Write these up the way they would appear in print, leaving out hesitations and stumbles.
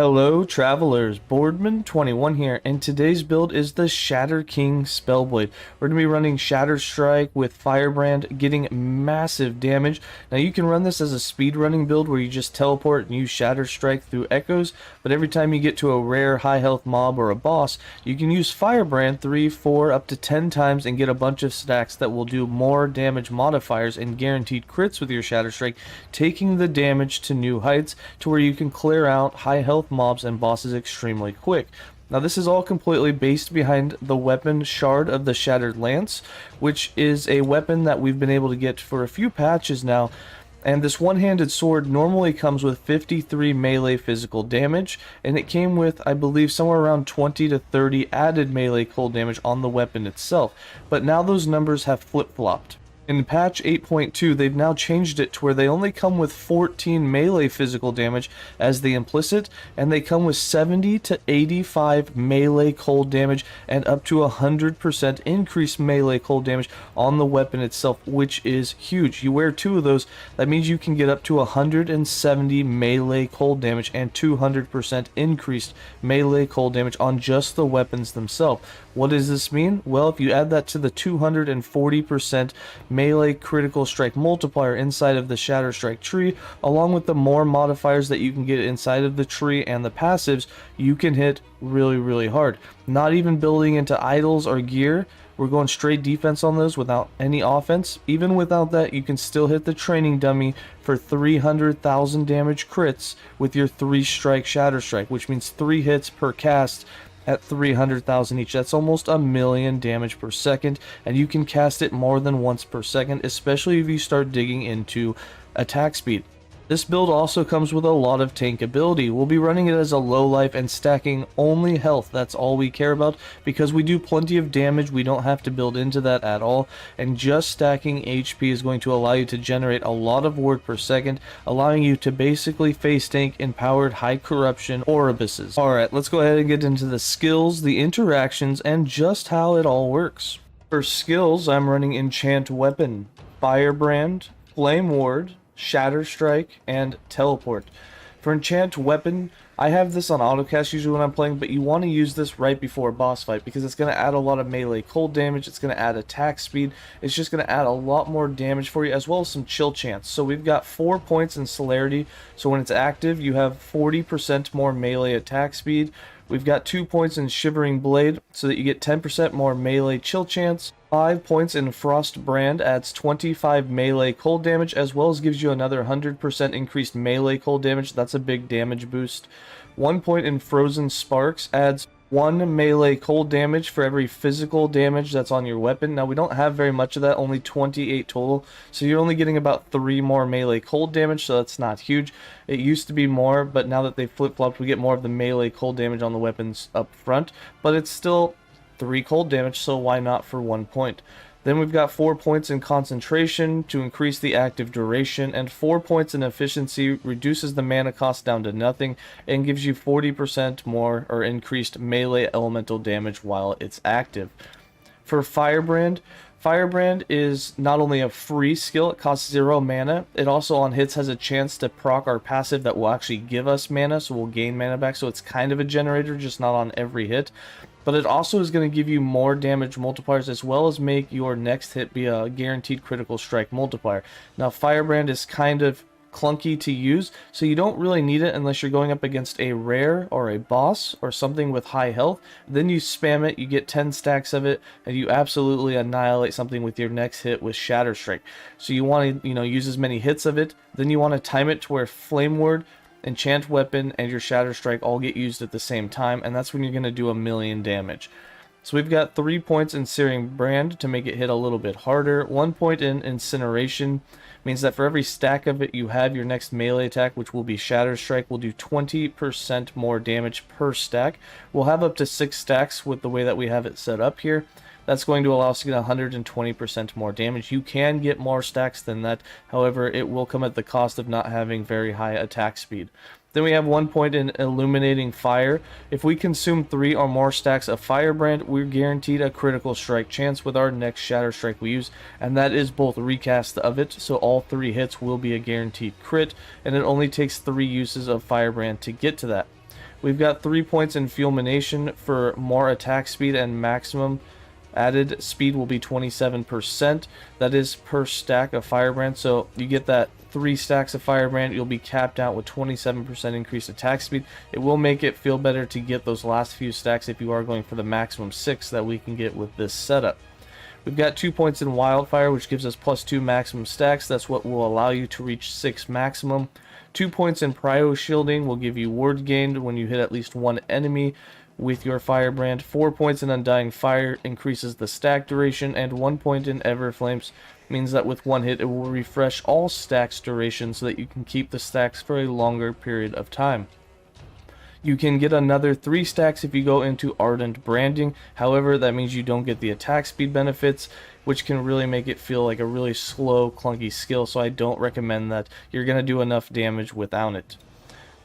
Hello travelers, Boardman21 here, and today's build is the Shatter King Spellblade. We're going to be running Shatterstrike with Firebrand, getting massive damage. Now you can run this as a speed running build where you just teleport and use Shatterstrike through echoes, but every time you get to a rare high health mob or a boss, you can use Firebrand 3, 4, up to 10 times and get a bunch of stacks that will do more damage modifiers and guaranteed crits with your Shatterstrike, taking the damage to new heights to where you can clear out high health mobs and bosses extremely quick. Now this is all completely based behind the weapon Shard of the Shattered Lance, which is a weapon that we've been able to get for a few patches now. And this one-handed sword normally comes with 53 melee physical damage, and it came with, I believe, somewhere around 20 to 30 added melee cold damage on the weapon itself. But now those numbers have flip-flopped. In patch 8.2, they've now changed it to where they only come with 14 melee physical damage as the implicit, and they come with 70 to 85 melee cold damage and up to 100% increased melee cold damage on the weapon itself, which is huge. You wear two of those, that means you can get up to 170 melee cold damage and 200% increased melee cold damage on just the weapons themselves. What does this mean? Well, if you add that to the 240% melee critical strike multiplier inside of the Shatterstrike tree, along with the more modifiers that you can get inside of the tree and the passives, you can hit really hard. Not even building into idols or gear. We're going straight defense on those without any offense. Even without that, you can still hit the training dummy for 300,000 damage crits with your 3-strike Shatterstrike, which means 3 hits per cast at 300,000 each. That's almost a million damage per second, and you can cast it more than once per second, especially if you start digging into attack speed. This build also comes with a lot of tank ability. We'll be running it as a low life and stacking only health. That's all we care about because we do plenty of damage. We don't have to build into that at all, and just stacking HP is going to allow you to generate a lot of ward per second, allowing you to basically face tank empowered high corruption Oribus's. Alright, let's go ahead and get into the skills, the interactions, and just how it all works. For skills, I'm running Enchant Weapon, Firebrand, Flameward, Shatterstrike, and Teleport. For Enchant Weapon, I have this on autocast usually when I'm playing, but you want to use this right before a boss fight because it's going to add a lot of melee cold damage, it's going to add attack speed, it's just going to add a lot more damage for you, as well as some chill chance. So we've got 4 points in celerity, so when it's active you have 40% more melee attack speed. We've got 2 points in Shivering Blade, so that you get 10% more melee chill chance. 5 points in Frostbrand adds 25 melee cold damage, as well as gives you another 100% increased melee cold damage. That's a big damage boost. 1 point in Frozen Sparks adds 1 melee cold damage for every physical damage that's on your weapon. Now we don't have very much of that, only 28 total, so you're only getting about 3 more melee cold damage, so that's not huge. It used to be more, but now that they flip-flopped, we get more of the melee cold damage on the weapons up front, but it's still 3 cold damage, so why not for 1 point? Then we've got 4 points in Concentration to increase the active duration, and 4 points in Efficiency reduces the mana cost down to nothing and gives you 40% more or increased melee elemental damage while it's active. For Firebrand, Firebrand is not only a free skill, it costs 0 mana, it also on hits has a chance to proc our passive that will actually give us mana, so we'll gain mana back, so it's kind of a generator, just not on every hit. But it also is going to give you more damage multipliers, as well as make your next hit be a guaranteed critical strike multiplier. Now Firebrand is kind of clunky to use, so you don't really need it unless you're going up against a rare or a boss or something with high health. Then you spam it, you get 10 stacks of it, and you absolutely annihilate something with your next hit with Shatterstrike. So you want to, use as many hits of it. Then you want to time it to where Flameward, Enchant Weapon, and your Shatterstrike all get used at the same time, and that's when you're going to do 1,000,000 damage. So we've got 3 points in Searing Brand to make it hit a little bit harder. 1 point in Incineration means that for every stack of it you have, your next melee attack, which will be Shatterstrike, will do 20% more damage per stack. We'll have up to 6 stacks with the way that we have it set up here. That's going to allow us to get 120% more damage. You can get more stacks than that, however, it will come at the cost of not having very high attack speed. Then we have 1 point in Illuminating Fire. If we consume 3 or more stacks of Firebrand, we're guaranteed a critical strike chance with our next Shatterstrike we use, and that is both recast of it, so all 3 hits will be a guaranteed crit, and it only takes 3 uses of Firebrand to get to that. We've got 3 points in Fulmination for more attack speed, and maximum added speed will be 27%. That is per stack of Firebrand. So you get that 3 stacks of Firebrand, you'll be capped out with 27% increased attack speed. It will make it feel better to get those last few stacks if you are going for the maximum 6 that we can get with this setup. We've got 2 points in Wildfire, which gives us +2 maximum stacks. That's what will allow you to reach 6 maximum. 2 points in Prio Shielding will give you ward gained when you hit at least one enemy with your Firebrand. 4 points in Undying Fire increases the stack duration, and 1 point in Everflames means that with one hit it will refresh all stacks duration so that you can keep the stacks for a longer period of time. You can get another 3 stacks if you go into Ardent Branding. However, that means you don't get the attack speed benefits, which can really make it feel like a really slow, clunky skill, so I don't recommend that. You're going to do enough damage without it.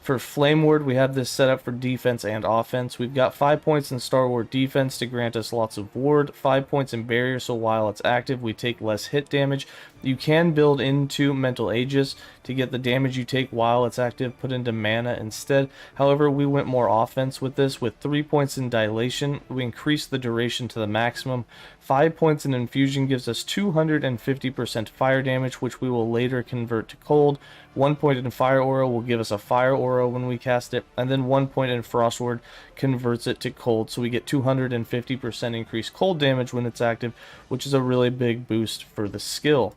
For Flameward, we have this set up for defense and offense. We've got 5 points in Star Ward defense to grant us lots of ward, 5 points in barrier, so while it's active we take less hit damage. You can build into Mental Aegis to get the damage you take while it's active put into mana instead. However, we went more offense with this. With 3 points in dilation, we increased the duration to the maximum. 5 points in infusion gives us 250% fire damage, which we will later convert to cold. 1 point in fire aura will give us a fire aura when we cast it, and then 1 point in frost ward converts it to cold, so we get 250% increased cold damage when it's active, which is a really big boost for the skill.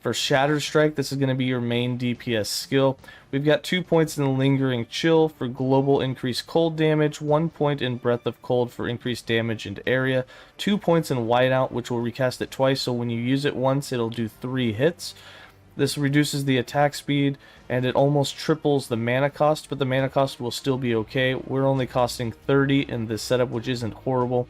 For Shatterstrike, this is going to be your main DPS skill. We've got 2 points in Lingering Chill for global increased cold damage, 1 point in Breath of Cold for increased damage and area, 2 points in Whiteout, which will recast it twice, so when you use it once, it'll do 3 hits. This reduces the attack speed, and it almost triples the mana cost, but the mana cost will still be okay. We're only costing 30 in this setup, which isn't horrible.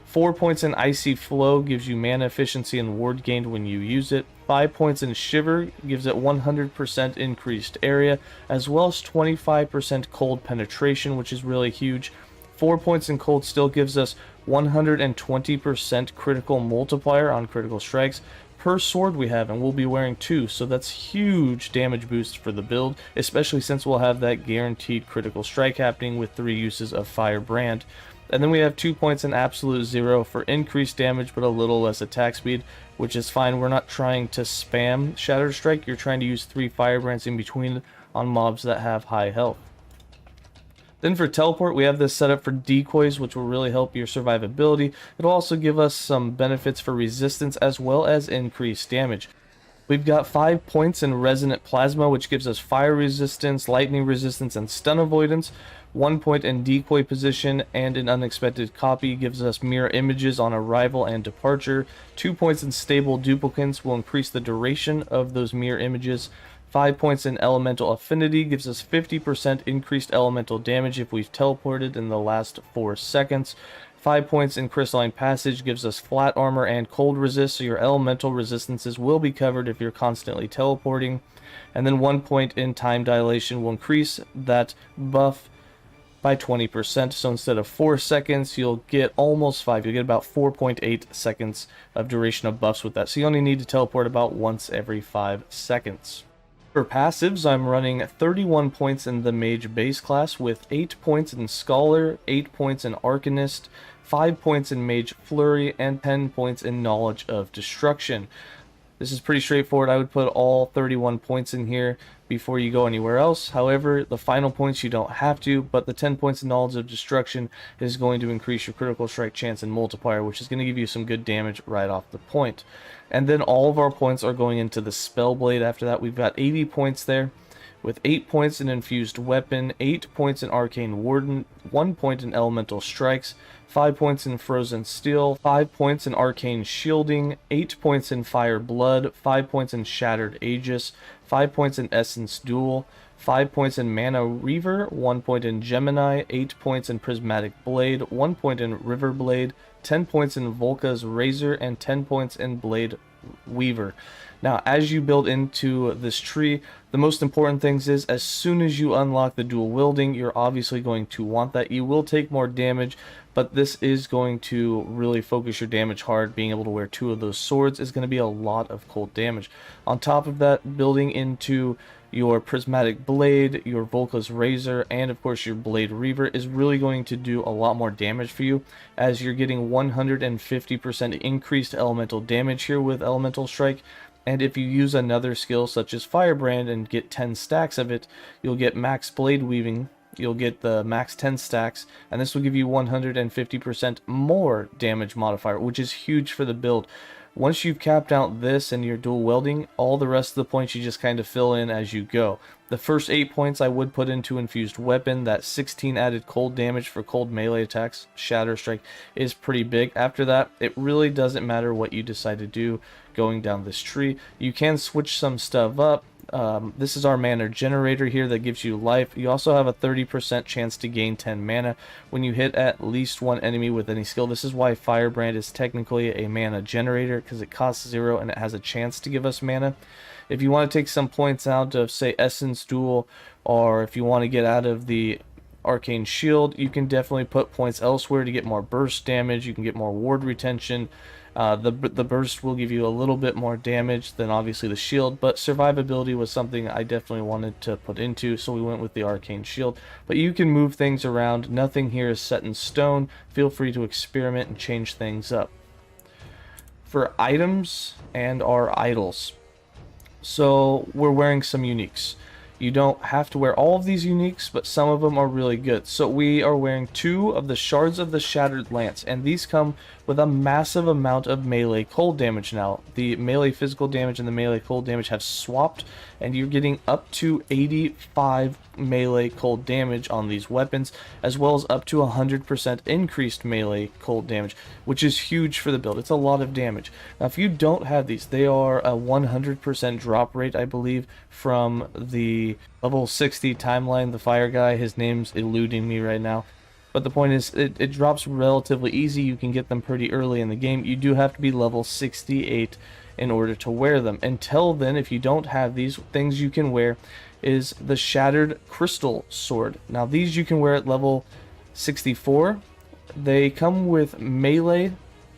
4 points in Icy Flow gives you mana efficiency and ward gained when you use it. 5 points in Shiver gives it 100% increased area, as well as 25% cold penetration, which is really huge. 4 points in Cold still gives us 120% critical multiplier on critical strikes per sword we have, and we'll be wearing 2, so that's huge damage boost for the build, especially since we'll have that guaranteed critical strike happening with 3 uses of Firebrand. And then we have 2 points in Absolute Zero for increased damage but a little less attack speed, which is fine. We're not trying to spam Shatterstrike, you're trying to use 3 Firebrands in between on mobs that have high health. Then for Teleport, we have this set up for decoys, which will really help your survivability. It'll also give us some benefits for resistance as well as increased damage. We've got 5 points in Resonant Plasma, which gives us fire resistance, lightning resistance, and stun avoidance. 1 point in Decoy Position, and an Unexpected Copy gives us mirror images on arrival and departure. 2 points in Stable Duplicates will increase the duration of those mirror images. 5 points in Elemental Affinity gives us 50% increased elemental damage if we've teleported in the last 4 seconds. 5 points in Crystalline Passage gives us flat armor and cold resist, so your elemental resistances will be covered if you're constantly teleporting. And then 1 point in Time Dilation will increase that buff by 20%, so instead of 4 seconds, you'll get almost 5. You'll get about 4.8 seconds of duration of buffs with that, so you only need to teleport about once every 5 seconds. For passives, I'm running 31 points in the Mage base class with 8 points in Scholar, 8 points in Arcanist, 5 points in Mage Flurry, and 10 points in Knowledge of Destruction. This is pretty straightforward. I would put all 31 points in here before you go anywhere else. However, the final points you don't have to, but the 10 points in Knowledge of Destruction is going to increase your critical strike chance and multiplier, which is going to give you some good damage right off the point. And then all of our points are going into the Spellblade. After that, we've got 80 points there, with 8 points in Infused Weapon, 8 points in Arcane Warden, 1 point in Elemental Strikes, 5 points in Frozen Steel, 5 points in Arcane Shielding, 8 points in Fire Blood, 5 points in Shattered Aegis, 5 points in Essence Duel, 5 points in Mana Reaver, 1 point in Gemini, 8 points in Prismatic Blade, 1 point in River Blade, 10 points in Volca's Razor, and 10 points in Blade Weaver. Now, as you build into this tree, the most important things is as soon as you unlock the dual wielding, you're obviously going to want that. You will take more damage, but this is going to really focus your damage hard. Being able to wear 2 of those swords is going to be a lot of cold damage. On top of that, building into your Prismatic Blade, your Volca's Razor, and of course your Blade Reaver is really going to do a lot more damage for you, as you're getting 150% increased elemental damage here with Elemental Strike. And if you use another skill such as Firebrand and get 10 stacks of it, you'll get max Blade Weaving, you'll get the max 10 stacks, and this will give you 150% more damage modifier, which is huge for the build. Once you've capped out this and your dual welding, all the rest of the points you just kind of fill in as you go. The first 8 points I would put into Infused Weapon. That 16 added cold damage for cold melee attacks, Shatterstrike, is pretty big. After that, it really doesn't matter what you decide to do going down this tree. You can switch some stuff up. This is our mana generator here that gives you life. You also have a 30% chance to gain 10 mana when you hit at least one enemy with any skill. This is why Firebrand is technically a mana generator, because it costs 0 and it has a chance to give us mana. If you want to take some points out of, say, Essence Duel, or if you want to get out of the Arcane Shield, you can definitely put points elsewhere to get more burst damage. You can get more ward retention. The burst will give you a little bit more damage than obviously the shield, but survivability was something I definitely wanted to put into, so we went with the Arcane Shield. But you can move things around. Nothing here is set in stone. Feel free to experiment and change things up. For items and our idols, so we're wearing some uniques. You don't have to wear all of these uniques, but some of them are really good. So we are wearing 2 of the Shards of the Shattered Lance, and these come with a massive amount of melee cold damage now. The melee physical damage and the melee cold damage have swapped, and you're getting up to 85 melee cold damage on these weapons, as well as up to 100% increased melee cold damage, which is huge for the build. It's a lot of damage. Now, if you don't have these, they are a 100% drop rate, I believe, from the level 60 timeline. The fire guy, his name's eluding me right now. But the point is, it drops relatively easy. You can get them pretty early in the game. You do have to be level 68 in order to wear them. Until then, if you don't have these, things you can wear is the Shattered Crystal Sword. Now, these you can wear at level 64. They come with melee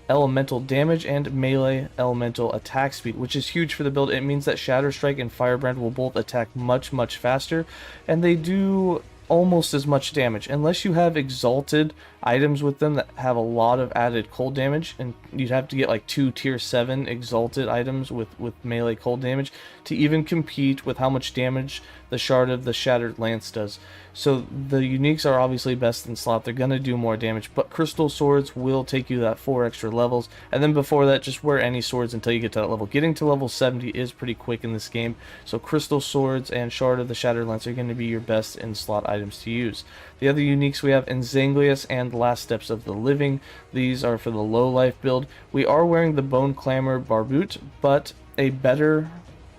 elemental damage and melee elemental attack speed, which is huge for the build. It means that Shatterstrike and Firebrand will both attack much faster, and they do almost as much damage, unless you have exalted items with them that have a lot of added cold damage, and you'd have to get like 2 tier 7 exalted items with melee cold damage to even compete with how much damage the Shard of the Shattered Lance does. So the uniques are obviously best in slot. They're gonna do more damage, but crystal swords will take you that 4 extra levels, and then before that, just wear any swords until you get to that level. Getting to level 70 is pretty quick in this game, so crystal swords and Shard of the Shattered Lance are going to be your best in slot items to use. The other uniques we have Enzanglius and Last Steps of the Living. These are for the low life build. We are wearing the Bone Clamor Barbute, but a better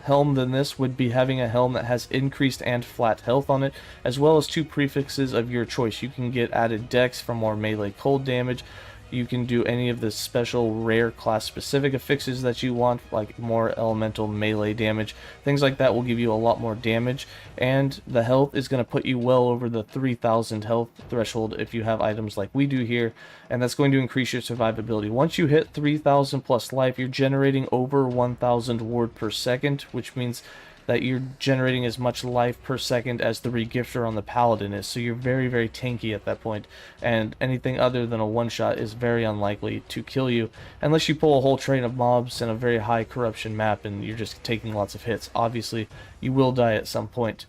helm than this would be having a helm that has increased and flat health on it, as well as 2 prefixes of your choice. You can get added dex for more melee cold damage. You can do any of the special rare class specific affixes that you want, like more elemental melee damage. Things like that will give you a lot more damage, and the health is going to put you well over the 3000 health threshold if you have items like we do here, and that's going to increase your survivability. Once you hit 3000 plus life, you're generating over 1000 ward per second, which means that you're generating as much life per second as the regifter on the paladin is, so you're very tanky at that point, and anything other than a one-shot is very unlikely to kill you, unless you pull a whole train of mobs in a very high corruption map and you're just taking lots of hits. Obviously, you will die at some point.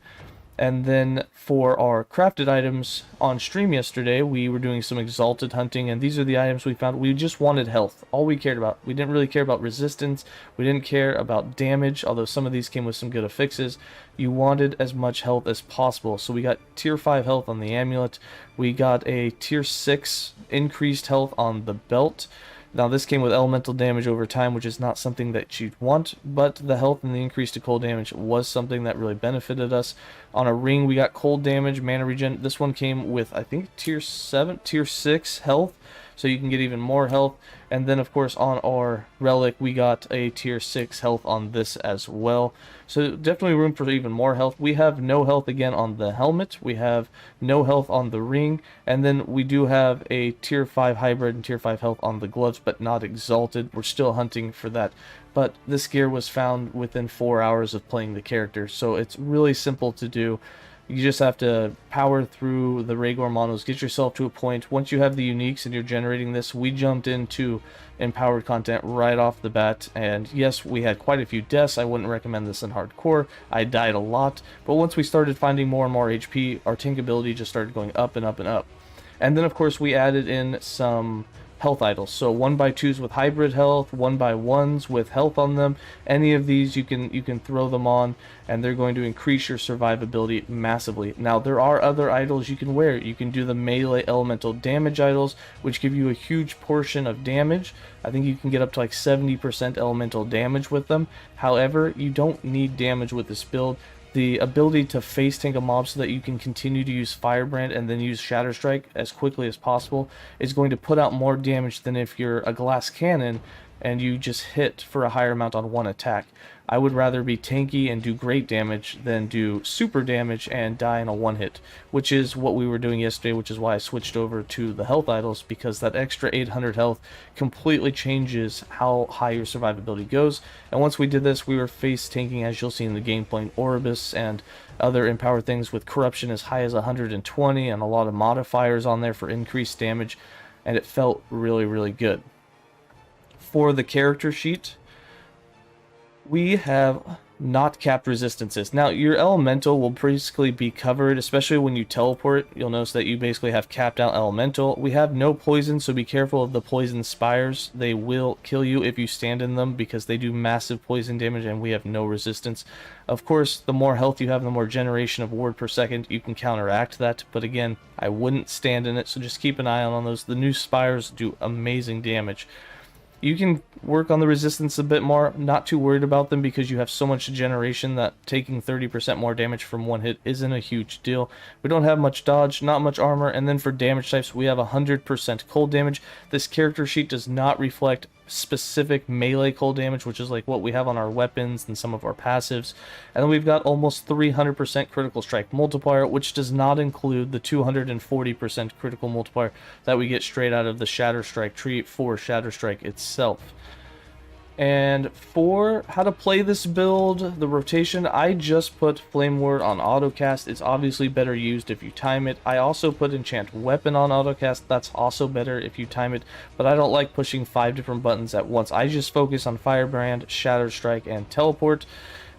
And then for our crafted items, on stream yesterday, we were doing some exalted hunting, and these are the items we found. We just wanted health. All we cared about. We didn't really care about resistance. We didn't care about damage, although some of these came with some good affixes. You wanted as much health as possible. So we got tier 5 health on the amulet. We got a tier 6 increased health on the belt. Now this came with elemental damage over time, which is not something that you'd want, but the health and the increase to cold damage was something that really benefited us. On a ring, we got cold damage, mana regen. This one came with, I think, tier 6 health, so you can get even more health. And then of course on our relic we got a tier 6 health on this as well. So definitely room for even more health. We have no health again on the helmet. We have no health on the ring. And then we do have a tier 5 hybrid and tier 5 health on the gloves, but not exalted. We're still hunting for that. But this gear was found within 4 hours of playing the character. So it's really simple to do. You just have to power through the Rhaegor monos, get yourself to a point. Once you have the uniques and you're generating this, we jumped into empowered content right off the bat. And yes, we had quite a few deaths. I wouldn't recommend this in hardcore. I died a lot. But once we started finding more and more HP, our tank ability just started going up and up and up. And then of course we added in some health idols. So 1x2s with hybrid health, 1x1s with health on them. Any of these you can throw them on and they're going to increase your survivability massively. Now there are other idols you can wear. You can do the melee elemental damage idols, which give you a huge portion of damage. I think you can get up to like 70% elemental damage with them. However, you don't need damage with this build. The ability to face tank a mob so that you can continue to use Firebrand and then use Shatterstrike as quickly as possible is going to put out more damage than if you're a glass cannon and you just hit for a higher amount on one attack. I would rather be tanky and do great damage than do super damage and die in a one hit, which is what we were doing yesterday, which is why I switched over to the health idols, because that extra 800 health completely changes how high your survivability goes. And once we did this, we were face tanking, as you'll see in the game, playing Orbis and other empowered things with corruption as high as 120 and a lot of modifiers on there for increased damage, and it felt really, really good. For the character sheet, we have not capped resistances. Now, your elemental will basically be covered, especially when you teleport. You'll notice that you basically have capped out elemental. We have no poison, so be careful of the poison spires. They will kill you if you stand in them because they do massive poison damage and we have no resistance. Of course, the more health you have, the more generation of ward per second, you can counteract that. But again, I wouldn't stand in it, so just keep an eye on those. The new spires do amazing damage. You can work on the resistance a bit more, not too worried about them because you have so much generation that taking 30% more damage from one hit isn't a huge deal. We don't have much dodge, not much armor, and then for damage types we have 100% cold damage. This character sheet does not reflect specific melee cold damage, which is like what we have on our weapons and some of our passives. And then we've got almost 300% critical strike multiplier, which does not include the 240% critical multiplier that we get straight out of the Shatterstrike tree for Shatterstrike itself. And for how to play this build, the rotation, I just put Flameward on autocast. It's obviously better used if you time it. I also put Enchant Weapon on autocast. That's also better if you time it, but I don't like pushing 5 different buttons at once. I just focus on Firebrand, Shatterstrike, and Teleport.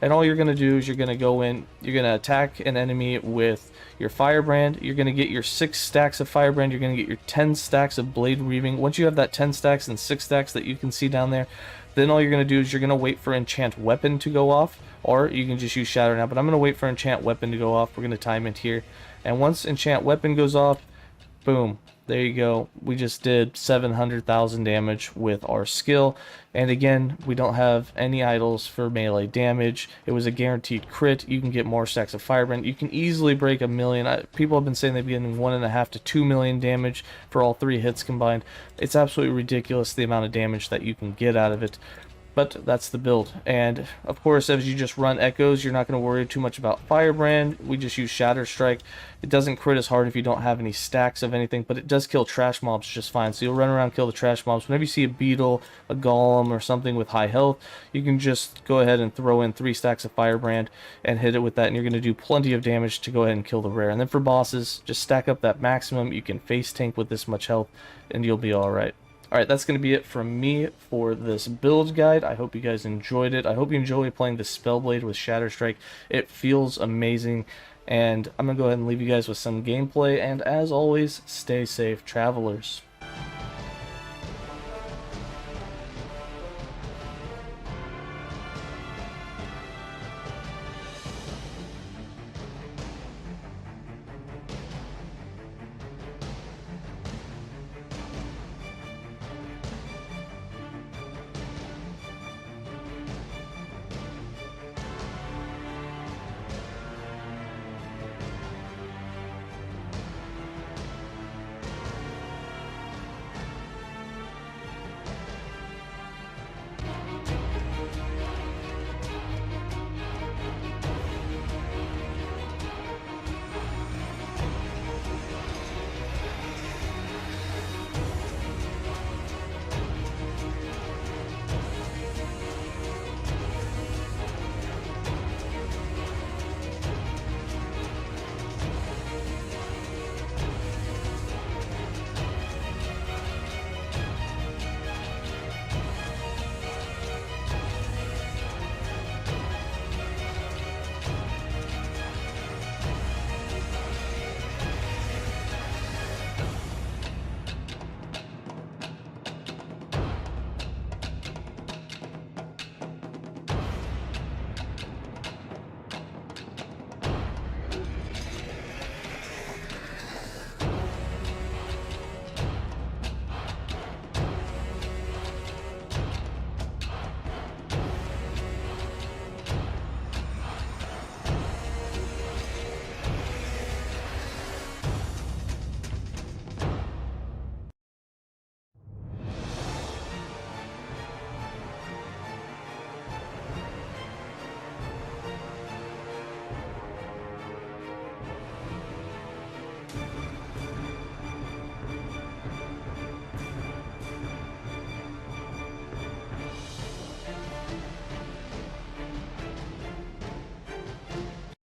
And all you're going to do is you're going to go in, you're going to attack an enemy with your Firebrand. You're going to get your 6 stacks of Firebrand. You're going to get your 10 stacks of Blade Weaving. Once you have that 10 stacks and 6 stacks that you can see down there, then all you're going to do is you're going to wait for Enchant Weapon to go off, or you can just use Shatter now, but I'm going to wait for Enchant Weapon to go off. We're going to time it here. And once Enchant Weapon goes off, boom, there you go. We just did 700,000 damage with our skill. And again, we don't have any idols for melee damage. It was a guaranteed crit. You can get more stacks of Firebrand. You can easily break 1 million. People have been saying they've been getting 1.5 to 2 million damage for all 3 hits combined. It's absolutely ridiculous the amount of damage that you can get out of it. But that's the build. And of course, as you just run echoes, you're not going to worry too much about Firebrand. We just use Shatterstrike. It doesn't crit as hard if you don't have any stacks of anything, but it does kill trash mobs just fine. So you'll run around, kill the trash mobs. Whenever you see a beetle, a golem, or something with high health, you can just go ahead and throw in 3 stacks of Firebrand and hit it with that, and you're going to do plenty of damage to go ahead and kill the rare. And then for bosses, just stack up that maximum. You can face tank with this much health, and you'll be alright. Alright, that's going to be it from me for this build guide. I hope you guys enjoyed it. I hope you enjoy playing the Spellblade with Shatterstrike. It feels amazing. And I'm going to go ahead and leave you guys with some gameplay. And as always, stay safe, travelers.